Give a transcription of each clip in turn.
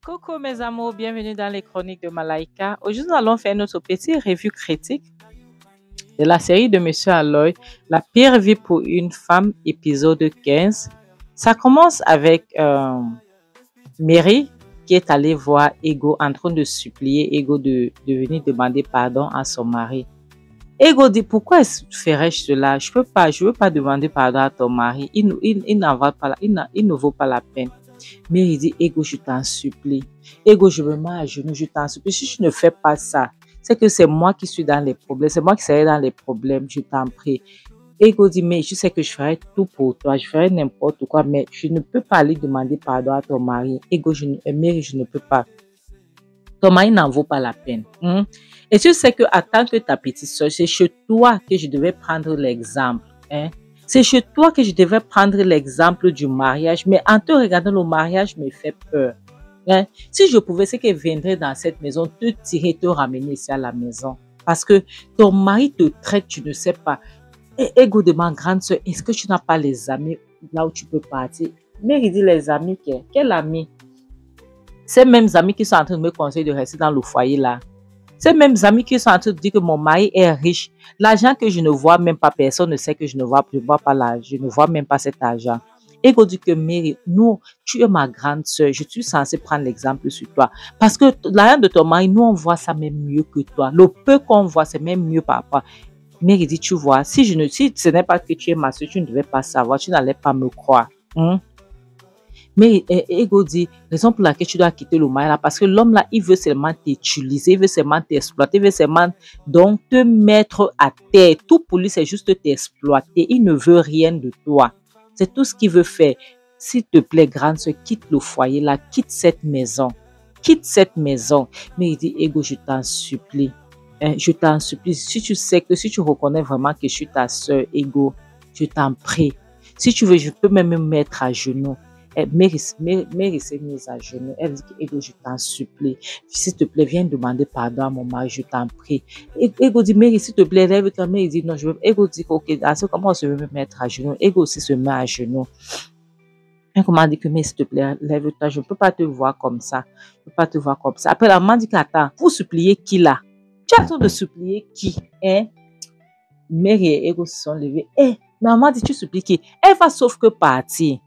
Coucou mes amours, bienvenue dans les chroniques de Malaika. Aujourd'hui, nous allons faire notre petite revue critique de la série de Monsieur Aloy, La pire vie pour une femme, épisode 15. Ça commence avec Mary qui est allée voir Ego en train de supplier Ego de venir demander pardon à son mari. Ego dit, pourquoi ferais-je cela? Je veux pas demander pardon à ton mari. Il ne vaut pas la peine. Mais il dit, Ego, je t'en supplie. Ego, je me mets à genoux, je t'en supplie. Si tu ne fais pas ça, c'est que c'est moi qui suis dans les problèmes. C'est moi qui serai dans les problèmes, je t'en prie. Ego dit, mais je sais que je ferai tout pour toi. Je ferai n'importe quoi, mais je ne peux pas aller demander pardon à ton mari. Ego, Mary, je ne peux pas. Ton mari n'en vaut pas la peine. Et tu sais que, en tant que ta petite soeur, c'est chez toi que je devais prendre l'exemple. C'est chez toi que je devais prendre l'exemple du mariage. Mais en te regardant, le mariage me fait peur. Si je pouvais, c'est qu'elle viendrait dans cette maison, te tirer, te ramener ici à la maison. Parce que ton mari te traite, tu ne sais pas. Et Ego demande, grande soeur, est-ce que tu n'as pas les amis là où tu peux partir? Mais il dit, les amis, quel ami? Ces mêmes amis qui sont en train de me conseiller de rester dans le foyer là. Ces mêmes amis qui sont en train de dire que mon mari est riche. L'argent que je ne vois même pas, personne ne sait que je ne vois pas l'argent. Je ne vois même pas cet argent. Ego dit que Mary, nous, tu es ma grande soeur. Je suis censée prendre l'exemple sur toi. Parce que l'argent de ton mari, nous, on voit ça même mieux que toi. Le peu qu'on voit, c'est même mieux par rapport. Mary dit, tu vois, si ce n'est pas que tu es ma soeur, tu ne devais pas savoir. Tu n'allais pas me croire. Mais Ego dit, raison pour laquelle tu dois quitter le mari là, parce que l'homme là, il veut seulement t'utiliser, il veut seulement t'exploiter, il veut seulement donc te mettre à terre. Tout pour lui, c'est juste t'exploiter. Il ne veut rien de toi. C'est tout ce qu'il veut faire. S'il te plaît, grande soeur, quitte le foyer là, quitte cette maison. Quitte cette maison. Mais il dit, Ego, je t'en supplie. Je t'en supplie. Si tu sais que, si tu reconnais vraiment que je suis ta soeur, Ego, je t'en prie. Si tu veux, je peux même me mettre à genoux. Mary s'est mise à genoux. Elle dit, Ego, je t'en supplie. S'il te plaît, viens demander pardon à mon mari, je t'en prie. Ego dit, Mary, s'il te plaît, lève-toi. Mary dit, non, je veux. Ego dit, ok, comment je veux me mettre à genoux? Ego aussi se met à genoux. Elle comment dit que, mais s'il te plaît, lève-toi. Je ne peux pas te voir comme ça. Je ne peux pas te voir comme ça. Après, la maman dit qu'attends, vous suppliez qui là? Tu as besoin de supplier qui? Mary et Ego se sont levés. Maman dit, tu supplies qui? Elle va sauf que partir.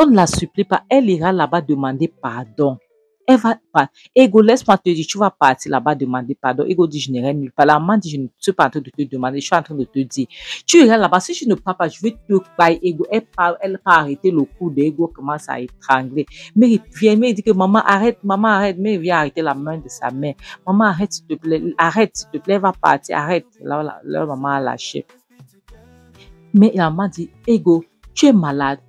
On ne la supplie pas. Elle ira là-bas demander pardon. Elle va pas. Ego, laisse-moi te dire, tu vas partir là-bas demander pardon. Ego dit, je n'irai nulle part. La maman dit, je ne suis pas en train de te demander, je suis en train de te dire. Tu iras là-bas. Si tu ne pars pas, je vais te bailler. Ego, elle part arrêter le coup d'Ego, commence à étrangler. Mais vient, mais dit que maman arrête, mais viens arrêter la main de sa mère. Maman, arrête, s'il te plaît, elle va partir, arrête. Là, maman a lâché. Mais la maman dit, Ego, tu es malade,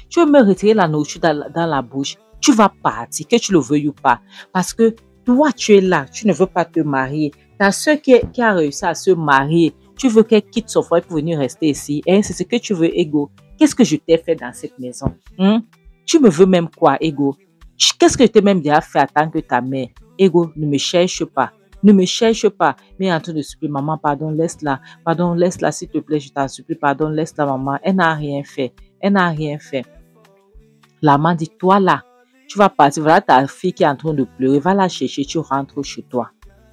tu veux me retirer la nourriture dans la bouche, tu vas partir, que tu le veuilles ou pas. Parce que toi, tu es là, tu ne veux pas te marier. Ta soeur qui a réussi à se marier, tu veux qu'elle quitte son foyer pour venir rester ici. C'est ce que tu veux, Ego. Qu'est-ce que je t'ai fait dans cette maison? Tu me veux même quoi, Ego? Qu'est-ce que je t'ai même déjà fait en tant que ta mère? Ego, ne me cherche pas. Ne me cherche pas. Mais en train de supplier, maman, pardon, laisse-la. Pardon, laisse-la, s'il te plaît, je t'en supplie. Pardon, laisse-la, maman. Elle n'a rien fait. Elle n'a rien fait. La maman dit, toi là, tu vas partir. Voilà ta fille qui est en train de pleurer. Va la chercher, tu rentres chez toi.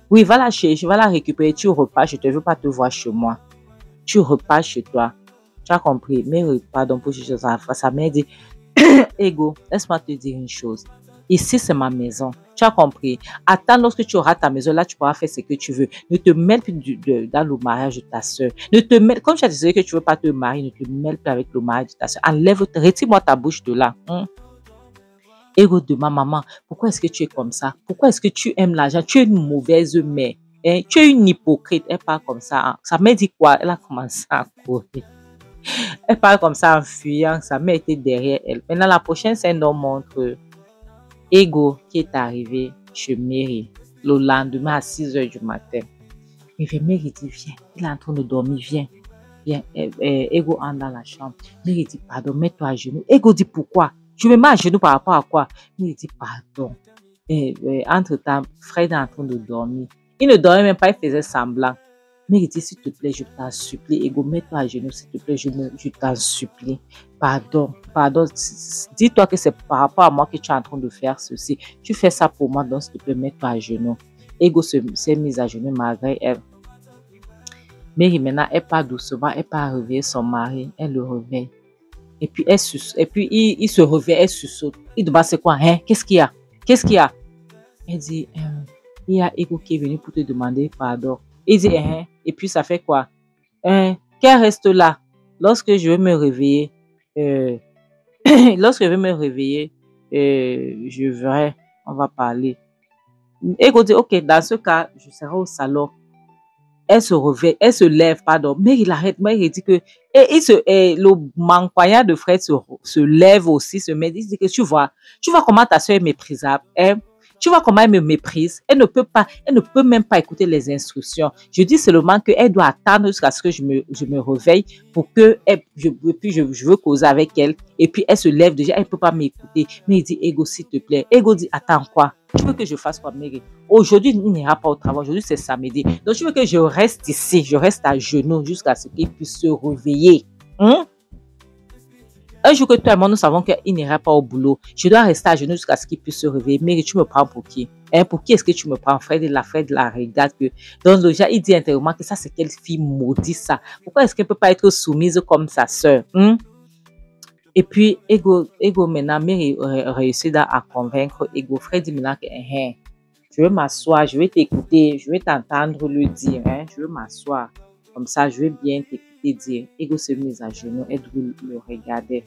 Oui, va la chercher, va la récupérer. Tu repars, je ne veux pas te voir chez moi. Tu repars chez toi. Tu as compris. Mais pardon pour chercher sa mère dit, Ego, laisse-moi te dire une chose. Ici, c'est ma maison. Tu as compris. Attends, lorsque tu auras ta maison, là, tu pourras faire ce que tu veux. Ne te mêle plus dans le mariage de ta soeur. Ne te mêle, comme tu as décidé que tu ne veux pas te marier, ne te mêle plus avec le mariage de ta soeur. Retire-moi ta bouche de là. Ego demande, maman, pourquoi est-ce que tu es comme ça? Pourquoi est-ce que tu aimes l'argent? Tu es une mauvaise mère. Tu es une hypocrite. Elle parle comme ça. Sa mère dit quoi? Elle a commencé à courir. Elle parle comme ça en fuyant. Sa mère était derrière elle. Maintenant, la prochaine scène nous montre Ego qui est arrivé chez Mary le lendemain à 6h du matin. Il fait, Mary dit, viens, il est en train de dormir, viens. Ego entre dans la chambre. Mary dit, pardon, mets-toi à genoux. Ego dit, pourquoi? Je me mets à genoux par rapport à quoi? Mary dit, pardon. Entre-temps, Fred est en train de dormir. Il ne dormait même pas, il faisait semblant. Mary dit, s'il te plaît, je t'en supplie. Ego, mets-toi à genoux, s'il te plaît, je t'en supplie. Pardon, pardon. Dis-toi que c'est par rapport à moi que tu es en train de faire ceci. Tu fais ça pour moi, donc s'il te plaît, mets-toi à genoux. Ego s'est mise à genoux malgré elle. Mary maintenant, elle part doucement, elle part réveiller son mari, elle le réveille. Et puis, il se réveille, elle saute. Il demande c'est quoi, hein? Qu'est-ce qu'il y a? Qu'est-ce qu'il y a? Elle dit, il y a Ego qui est venu pour te demander pardon. Il dit, hein? Et puis ça fait quoi? Qu'elle reste là. Lorsque je vais me réveiller, je verrai, on va parler. Ego dit, ok, dans ce cas, je serai au salon. Elle se réveille, elle se lève, pardon. Mais il arrête, mais il dit que, le manquoyant de Fred se lève aussi, se met, il dit que tu vois comment ta soeur est méprisable, hein? Tu vois comment elle me méprise. Elle ne peut même pas écouter les instructions. Je dis seulement qu'elle doit attendre jusqu'à ce que je me réveille pour que je veux causer avec elle. Et puis elle se lève déjà, elle ne peut pas m'écouter. Mais il dit, Ego, s'il te plaît. Ego dit, attends quoi? Tu veux que je fasse quoi, Mary? Aujourd'hui, il n'ira pas au travail. Aujourd'hui, c'est samedi. Donc, tu veux que je reste ici, je reste à genoux jusqu'à ce qu'il puisse se réveiller. Un jour que toi et moi, nous savons qu'il n'ira pas au boulot, je dois rester à genoux jusqu'à ce qu'il puisse se réveiller. Mais tu me prends pour qui? Pour qui est-ce que tu me prends? Fred la regarde. Donc déjà, il dit intérieurement que ça, c'est quelle fille maudite ça. Pourquoi est-ce qu'elle ne peut pas être soumise comme sa sœur? Et puis, Ego maintenant, Mary réussit à convaincre Ego. Fred dit maintenant que je vais m'asseoir, je vais t'écouter, je vais t'entendre le dire. Je vais m'asseoir. Comme ça, je vais bien t'écouter dire. Ego se met à genoux, elle le regardait.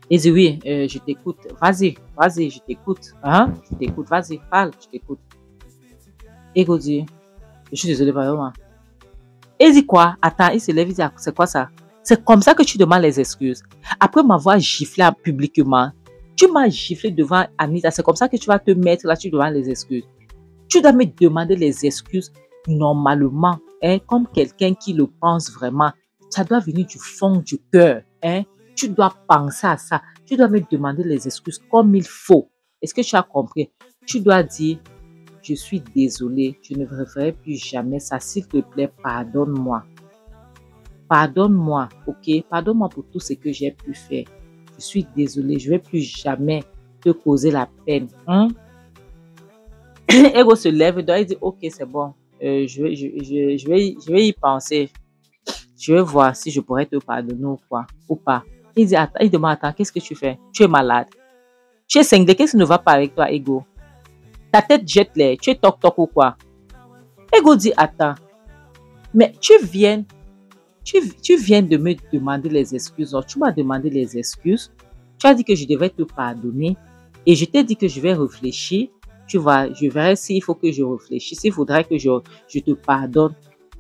Il dit oui, je t'écoute. Vas-y, je t'écoute. Je t'écoute, vas-y, parle, je t'écoute. Ego dit, je suis désolé, pardon. Il dit quoi? Attends, il se lève, il dit, c'est quoi ça? C'est comme ça que tu demandes les excuses. Après m'avoir giflé publiquement, tu m'as giflé devant Anita, c'est comme ça que tu vas te mettre là, tu demandes les excuses. Tu dois me demander les excuses normalement, comme quelqu'un qui le pense vraiment. Ça doit venir du fond du cœur. Tu dois penser à ça. Tu dois me demander les excuses comme il faut. Est-ce que tu as compris? Tu dois dire, je suis désolée, je ne referai plus jamais ça. S'il te plaît, pardonne-moi. Pardonne-moi, ok? Pardonne-moi pour tout ce que j'ai pu faire. Je suis désolée, je ne vais plus jamais te causer la peine. Ego se lève, il dit, ok, c'est bon. Je vais y penser. Je vais voir si je pourrais te pardonner ou pas. Il demande, attends, qu'est-ce que tu fais? Tu es malade. Tu es cinglé, qu'est-ce qui ne va pas avec toi, Ego? Ta tête jette l'air, tu es toc-toc ou quoi? Ego dit, attends, mais tu viens de me demander les excuses. Tu m'as demandé les excuses. Tu as dit que je devais te pardonner. Et je t'ai dit que je vais réfléchir. Tu vois, je verrai s'il faut que je réfléchisse. Il faudrait que je te pardonne.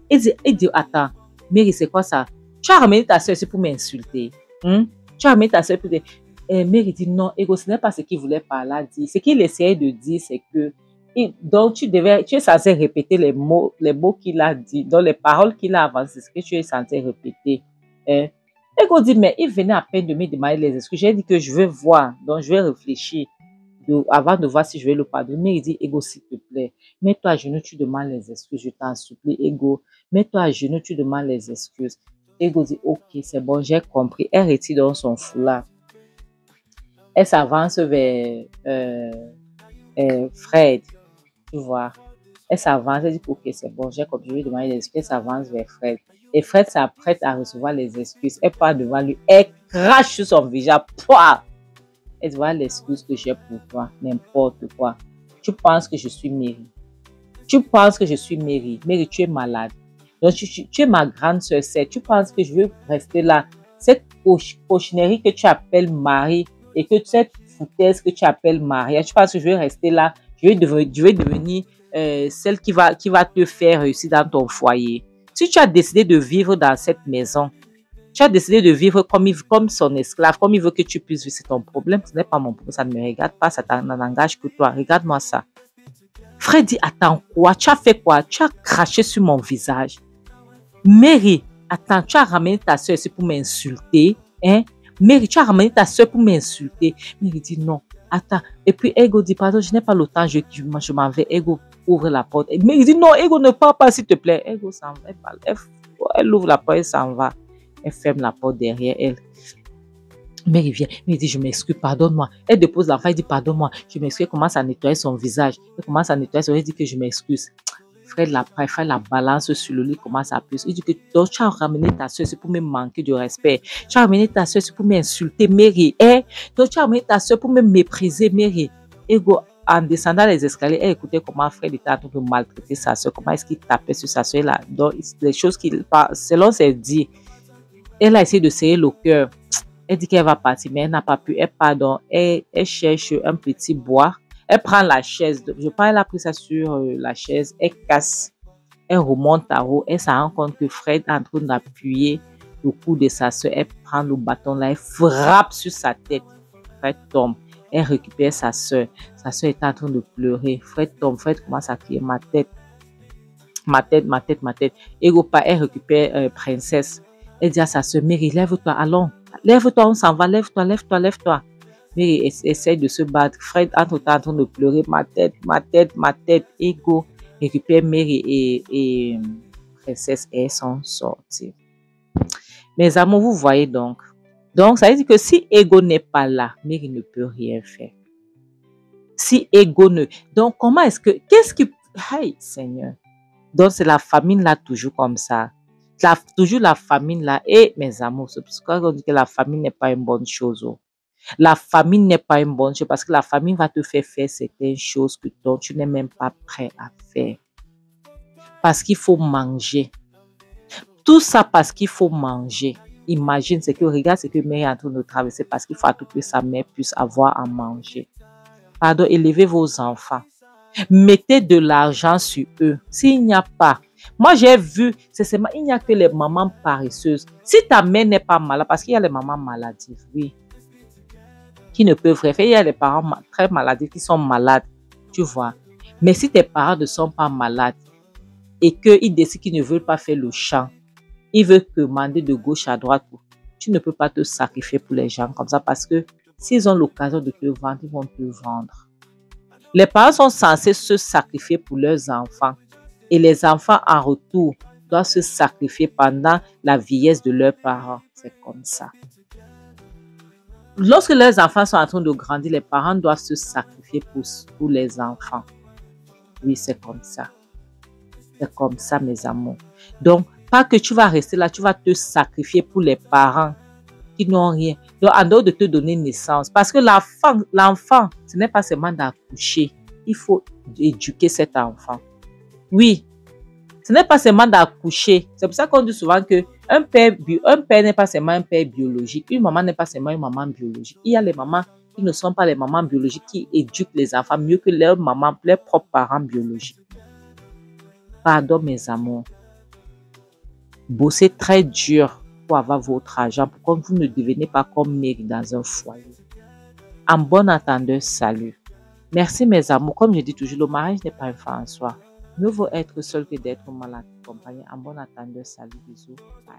Il dit, attends, Mary, c'est quoi ça? Tu as ramené ta soeur pour m'insulter. Tu as ramené ta soeur pour te... Mary dit, non, Ego, ce n'est pas ce qu'il voulait par là dire. Ce qu'il essayait de dire, c'est que... Donc, tu es censé répéter les mots qu'il a dit, donc les paroles qu'il a avancées, ce que tu es censé répéter. Ego dit, mais il venait à peine de me demander les excuses. J'ai dit que je vais voir, donc je vais réfléchir avant de voir si je vais le pardonner. Mais il dit, Ego, s'il te plaît, mets-toi à genoux, tu demandes les excuses, je t'en supplie, Ego. Mets-toi à genoux, tu demandes les excuses. Ego dit, ok, c'est bon, j'ai compris. Elle retire dans son foulard. Elle s'avance vers Fred. Tu vois, elle s'avance, elle dit ok, c'est bon, j'ai compris, je vais demander les excuses, elle s'avance vers Fred. Et Fred s'apprête à recevoir les excuses. Elle part devant lui, elle crache sur son visage. Pouah! Elle dit voilà l'excuse que j'ai pour toi, n'importe quoi. Tu penses que je suis Mary. Tu penses que je suis Mary. Mary, tu es malade. Donc, tu es ma grande sœur. Tu penses que je veux rester là. Cette cochonnerie que tu appelles Marie et que cette foutaise que tu appelles Maria, tu penses que je vais rester là. Je vais devenir celle qui va te faire réussir dans ton foyer. Si tu as décidé de vivre dans cette maison, tu as décidé de vivre comme son esclave, comme il veut que tu puisses vivre, c'est ton problème. Ce n'est pas mon problème, ça ne me regarde pas, ça n'engage que toi. Regarde-moi ça. Fred dit, attends quoi? Tu as fait quoi? Tu as craché sur mon visage. Mary, attends, tu as ramené ta soeur ici pour m'insulter. Mary, tu as ramené ta soeur pour m'insulter. Mary dit, non. Attends. Et puis, Ego dit, pardon, je n'ai pas le temps, je m'en vais. Ego ouvre la porte. Mais il dit, non, Ego, ne pars pas, s'il te plaît. Ego s'en va. Elle ouvre la porte, elle s'en va. Elle ferme la porte derrière elle. Mais il vient, il dit, je m'excuse, pardonne-moi. Elle dépose l'enfant, elle dit, pardonne-moi, je m'excuse. Elle commence à nettoyer son visage. Elle commence à nettoyer son visage, elle dit que je m'excuse. Fred la balance sur le lit, commence à plus. Il dit que donc, tu as ramené ta soeur, c'est pour me manquer de respect. Tu as ramené ta soeur, c'est pour m'insulter, Mary. Donc, tu as ramené ta soeur pour me mépriser, Mary. Ego, en descendant les escaliers, elle écoutait comment Fred était en train de maltraiter sa soeur, comment est-ce qu'il tapait sur sa soeur. Donc, les choses qu'il parle, selon ses dits, elle a essayé de serrer le cœur. Elle dit qu'elle va partir, mais elle n'a pas pu. Elle cherche un petit bois. Elle prend la chaise. Je pense qu'elle a pris ça sur la chaise. Elle casse. Elle remonte à haut. Elle se rend compte que Fred est en train d'appuyer le cou de sa soeur. Elle prend le bâton là. Elle frappe sur sa tête. Fred tombe. Elle récupère sa soeur. Sa soeur est en train de pleurer. Fred tombe. Fred commence à crier ma tête. Ma tête, ma tête, ma tête. Elle récupère Princesse. Elle dit à sa soeur, Mary, lève-toi, allons. Lève-toi, on s'en va, lève-toi, lève-toi, lève-toi. Mary essaie de se battre. Fred entre-temps en train de pleurer. Ma tête, ma tête, ma tête. Ego récupère Mary et Princesse et elles sont sorties. Mes amours, vous voyez donc. Donc, ça veut dire que si Ego n'est pas là, Mary ne peut rien faire. Si Ego ne... Donc, comment est-ce que... Qu'est-ce qui... Hey, Seigneur. Donc, c'est la famine là, toujours comme ça. Toujours la famine là. Et mes amours, c'est pour qu'on dit que la famine n'est pas une bonne chose. Oh. La famine n'est pas une bonne chose parce que la famine va te faire certaines choses dont tu n'es même pas prêt à faire. Parce qu'il faut manger. Tout ça parce qu'il faut manger. Imagine ce que, regarde ce que Mary est en train de traverser parce qu'il faut à tout prix que sa mère puisse avoir à manger. Pardon, élevez vos enfants. Mettez de l'argent sur eux. S'il n'y a pas, moi j'ai vu, il n'y a que les mamans paresseuses. Si ta mère n'est pas malade, parce qu'il y a les mamans maladives, oui, qui ne peuvent rien faire. Il y a les parents très maladifs qui sont malades, tu vois. Mais si tes parents ne sont pas malades et qu'ils décident qu'ils ne veulent pas faire le champ, ils veulent commander de gauche à droite, tu ne peux pas te sacrifier pour les gens comme ça parce que s'ils ont l'occasion de te vendre, ils vont te vendre. Les parents sont censés se sacrifier pour leurs enfants et les enfants en retour doivent se sacrifier pendant la vieillesse de leurs parents. C'est comme ça. Lorsque leurs enfants sont en train de grandir, les parents doivent se sacrifier pour les enfants. Oui, c'est comme ça. C'est comme ça, mes amours. Donc, pas que tu vas rester là, tu vas te sacrifier pour les parents qui n'ont rien. Donc, en dehors de te donner naissance. Parce que l'enfant, ce n'est pas seulement d'accoucher. Il faut éduquer cet enfant. Oui, ce n'est pas seulement d'accoucher. C'est pour ça qu'on dit souvent que un père n'est pas seulement un père biologique. Une maman n'est pas seulement une maman biologique. Il y a les mamans qui ne sont pas les mamans biologiques qui éduquent les enfants mieux que leurs mamans, leurs propres parents biologiques. Pardon, mes amours. Bossez très dur pour avoir votre argent, pour que vous ne devenez pas comme Mary dans un foyer. En bon entendeur, salut. Merci mes amours. Comme je dis toujours, le mariage n'est pas un fin en soi. Mieux vaut être seul que d'être mal accompagné. En bon entendeur, salut, bisous, bye.